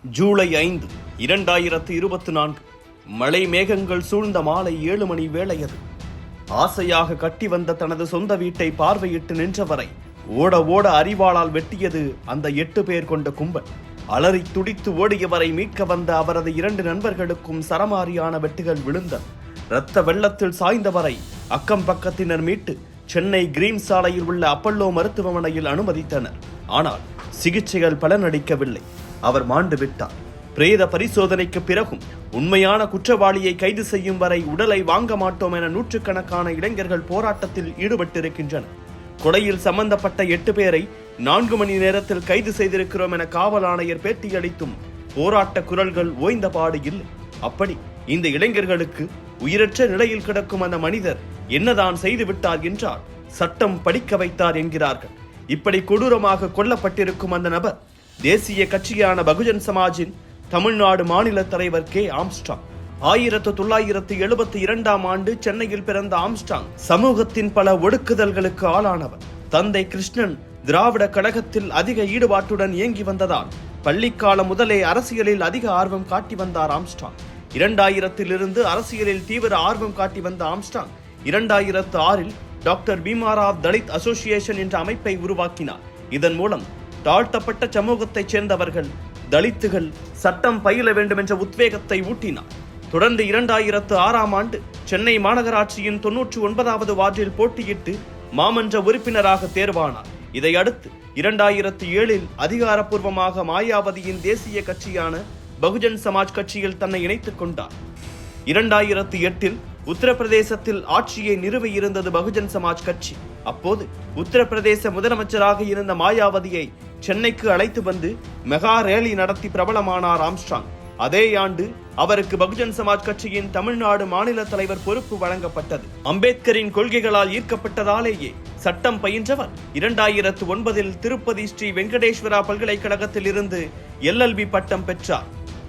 ஜூலை 5, 2024. மழை மேகங்கள் சூழ்ந்த மாலை 7 மணி வேளையது. ஆசையாக கட்டி வந்த தனது சொந்த வீட்டை பார்வையிட்டு நின்றவரை ஓட ஓட அரிவாளால் வெட்டியது அந்த 8 பேர் கொண்ட கும்பல். அலறி துடித்து ஓடியவரை மீட்க வந்த அவரது 2 நண்பர்களுக்கும் சரமாரியான வெட்டுகள் விழுந்தன. இரத்த வெள்ளத்தில் சாய்ந்தவரை அக்கம் பக்கத்தினர் மீட்டு சென்னை கிரீன் சாலையில் உள்ள அப்பல்லோ மருத்துவமனையில் அனுமதித்தனர். ஆனால் சிகிச்சைகள் பலனளிக்கவில்லை. அவர் மாண்டு விட்டார். பிரேத பரிசோதனைக்கு பிறகும் உண்மையான குற்றவாளியை கைது செய்யும் வரை உடலை வாங்க மாட்டோம் என நூற்றுக்கணக்கான இளைஞர்கள் போராட்டத்தில் ஈடுபட்டிருக்கின்றனர். கொலையில் சம்பந்தப்பட்ட 8 பேரை 4 மணி நேரத்தில் கைது செய்திருக்கிறோம் என காவல் ஆணையர் பேட்டியளித்தும் போராட்ட குரல்கள் ஓய்ந்தபாடு இல்லை. அப்படி இந்த இளைஞர்களுக்கு உயிரற்ற நிலையில் கிடக்கும் அந்த மனிதர் என்னதான் செய்து விட்டார் என்றால் சட்டம் படிக்க வைத்தார் என்கிறார்கள். இப்படி கொடூரமாக கொல்லப்பட்டிருக்கும் அந்த நபர் தேசிய கட்சியான பகுஜன் சமாஜின் தமிழ்நாடு மாநில தலைவர் கே. ஆம்ஸ்ட்ராங். 1972ஆம் ஆண்டு சென்னையில் பிறந்த ஆம்ஸ்ட்ராங் சமூகத்தின் பல ஒடுக்குதல்களுக்கு ஆளானவர். தந்தை கிருஷ்ணன் திராவிட கழகத்தில் அதிக ஈடுபாட்டுடன் இயங்கி வந்ததால் பள்ளிக்காலம் முதலே அரசியலில் அதிக ஆர்வம் காட்டி வந்தார் ஆம்ஸ்ட்ராங். 2000 அரசியலில் தீவிர ஆர்வம் காட்டி வந்த Armstrong 2006 doctor Bhimrao Dalit association என்ற அமைப்பை உருவாக்கினார். இதன் மூலம் தாழ்த்தப்பட்ட சமூகத்தைச் சேர்ந்தவர்கள் தலித்துகள் சட்டம் பயில வேண்டும் என்ற உத்வேகத்தை ஊட்டினார். தொடர்ந்து 2006ஆம் ஆண்டு சென்னை மாநகராட்சியின் 99வது வார்டில் போட்டியிட்டு மாமன்ற உறுப்பினராக தேர்வானார். இதையடுத்து 2007 அதிகாரப்பூர்வமாக மாயாவதியின் தேசிய கட்சியான பகுஜன் சமாஜ் கட்சியில் தன்னை இணைத்துக் கொண்டார். 2008 உத்தரப்பிரதேசத்தில் ஆட்சியை நிறுவியிருந்தது பகுஜன் சமாஜ் கட்சி. அப்போது உத்தரப்பிரதேச முதலமைச்சராக இருந்த மாயாவதியை சென்னைக்கு அழைத்து வந்து மெகா ரேலி நடத்தி பிரபலமானார் ஆம்ஸ்ட்ராங். அதே ஆண்டு அவருக்கு பகுஜன் சமாஜ் கட்சியின் தமிழ்நாடு மாநில தலைவர் பொறுப்பு வழங்கப்பட்டது. அம்பேத்கரின் கொள்கைகளால் ஈர்க்கப்பட்டதாலேயே சட்டம் பயின்றவர் 2009 திருப்பதி ஸ்ரீ வெங்கடேஸ்வரா பல்கலைக்கழகத்தில் இருந்து LLB பட்டம் பெற்றார்.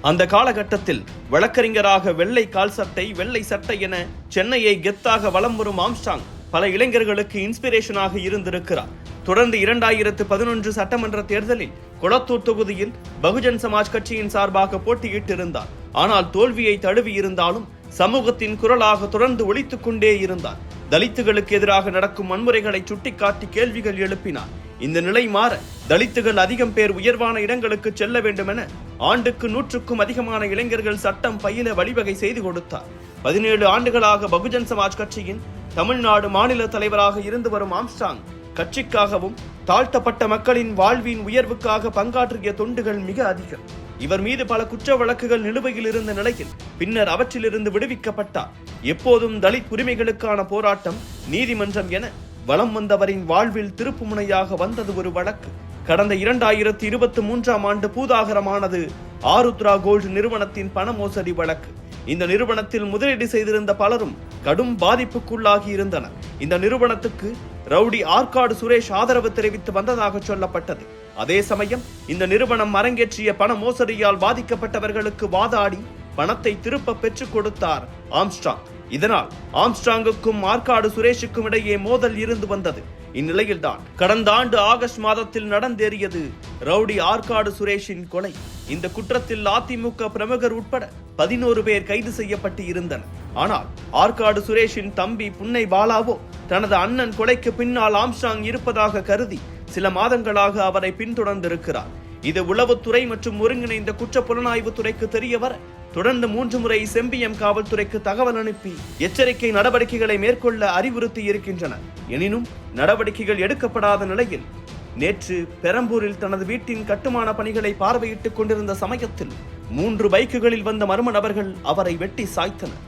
அந்த காலகட்டத்தில் வழக்கறிஞராக வெள்ளை கால் சட்டை வெள்ளை சட்டை என சென்னையை கெத்தாக வலம் வரும் ஆம்ஸ்ட்ராங் பல இளைஞர்களுக்கு இன்ஸ்பிரேஷனாக இருந்திருக்கிறார். தொடர்ந்து 2011 சட்டமன்ற தேர்தலில் கொளத்தூர் தொகுதியில் பகுஜன் சமாஜ் கட்சியின் சார்பாக போட்டியிட்டிருந்தார். ஆனால் தோல்வியை தழுவி இருந்தாலும் சமூகத்தின் குரலாக தொடர்ந்து ஒலித்துக் கொண்டே இருந்தார். தலித்துகளுக்கு எதிராக நடக்கும் வன்முறைகளை சுட்டிக்காட்டி கேள்விகள் எழுப்பினார். இந்த நிலை மாற தலித்துகள் அதிகம் பேர் உயர்வான இடங்களுக்கு செல்ல வேண்டும் என ஆண்டுக்கு 100க்கும் அதிகமான இளைஞர்கள் சட்டம் பயில வழிவகை செய்து கொடுத்தார். 17 ஆண்டுகளாக பகுஜன் சமாஜ் கட்சியின் தமிழ்நாடு மாநில தலைவராக இருந்து வரும் ஆம்ஸ்ட்ராங் கட்சிக்காகவும் தாழ்த்தப்பட்ட மக்களின் வாழ்வின் உயர்வுக்காக பங்காற்றிய தொண்டுகள் மிக அதிகம். இவர் மீது பல குற்ற வழக்குகள் நிலுவையில் இருந்த நிலையில் பின்னர் அவற்றிலிருந்து விடுவிக்கப்பட்டார். எப்போதும் தலித் உரிமைகளுக்கான போராட்டம் நீதிமன்றம் என வலம் வந்தவரின் வாழ்வில் திருப்பு முனையாக வந்தது ஒரு வழக்கு. கடந்த 2023ஆம் ஆண்டு பூதாகரமானது ஆருத்ரா கோல்டு நிறுவனத்தின் பண மோசடி வழக்கு. இந்த நிறுவனத்தில் முதலீடு செய்திருந்த பலரும் கடும் பாதிப்புக்குள்ளாகி இருந்தனர். இந்த நிறுவனத்துக்கு ரவுடி ஆற்காடு சுரேஷ் ஆதரவு தெரிவித்து வந்ததாக சொல்லப்பட்டது. அதே சமயம் இந்த நிறுவனம் அரங்கேற்றிய பண மோசடியால் பாதிக்கப்பட்டவர்களுக்கு வாதாடி பணத்தை திருப்ப பெற்றுக் கொடுத்தார் ஆம்ஸ்ட்ராங். இதனால் ஆம்ஸ்ட்ராங்குக்கும் ஆற்காடு சுரேஷுக்கும் இடையே மோதல் இருந்து வந்தது. இந்நிலையில்தான் கடந்த ஆண்டு ஆகஸ்ட் மாதத்தில் நடந்தேறியது ரவுடி ஆற்காடு சுரேஷின் கொலை. இந்த குற்றத்தில் அதிமுக பிரமுகர் உட்பட 11 பேர் கைது செய்யப்பட்டு இருந்தனர். ஆனால் ஆற்காடு சுரேஷின் தம்பி புன்னை பாலாவோ தனது அண்ணன் கொலைக்கு பின்னால் ஆம்ஸ்ட்ராங் இருப்பதாக கருதி சில மாதங்களாக அவரை பின்தொடர்ந்திருக்கிறார். இது உளவுத்துறை மற்றும் ஒருங்கிணைந்த குற்ற புலனாய்வு துறைக்கு தெரியவர தொடர்ந்து 3 முறை செம்பியம் காவல்துறைக்கு தகவல் அனுப்பி எச்சரிக்கை நடவடிக்கைகளை மேற்கொள்ள அறிவுறுத்தி இருக்கின்றனர். எனினும் நடவடிக்கைகள் எடுக்கப்படாத நிலையில் நேற்று பெரம்பூரில் தனது வீட்டின் கட்டுமான பணிகளை பார்வையிட்டுக் கொண்டிருந்த சமயத்தில் 3 பைக்குகளில் வந்த மர்ம நபர்கள் அவரை வெட்டி சாய்த்தனர்.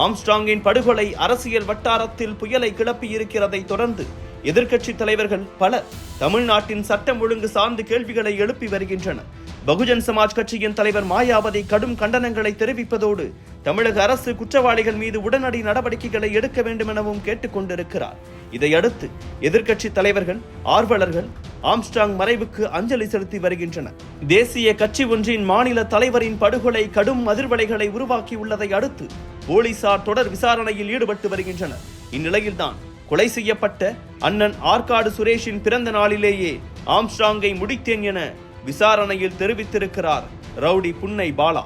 ஆம்ஸ்ட்ராங்கின் படுகொலை அரசியல் வட்டாரத்தில் புயலை கிளப்பி இருக்கிறதை தொடர்ந்து எதிர்க்கட்சி தலைவர்கள் பலர் தமிழ்நாட்டின் சட்டம் ஒழுங்கு சார்ந்து கேள்விகளை எழுப்பி வருகின்றனர். பகுஜன் சமாஜ் கட்சியின் தலைவர் மாயாவதி கடும் கண்டனங்களை தெரிவிப்பதோடு தமிழக அரசு குற்றவாளிகள் மீது உடனடி நடவடிக்கைகளை எடுக்க வேண்டும் எனவும் கேட்டுக் கொண்டிருக்கிறார். இதையடுத்து எதிர்க்கட்சி தலைவர்கள் ஆர்வலர்கள் ஆம்ஸ்ட்ராங் மறைவுக்கு அஞ்சலி செலுத்தி வருகின்றனர். தேசிய கட்சி ஒன்றின் மாநில தலைவரின் படுகொலை கடும் அதிர்வலைகளை உருவாக்கியுள்ளதை அடுத்து போலீசார் தொடர் விசாரணையில் ஈடுபட்டு வருகின்றனர். இந்நிலையில்தான் கொலை செய்யப்பட்ட அண்ணன் ஆற்காடு சுரேஷின் பிறந்த நாளிலேயே ஆம்ஸ்ட்ராங்கை முடித்தேன் என விசாரணையில் தெரிவித்திருக்கிறார் ரவுடி புன்னை பாலா,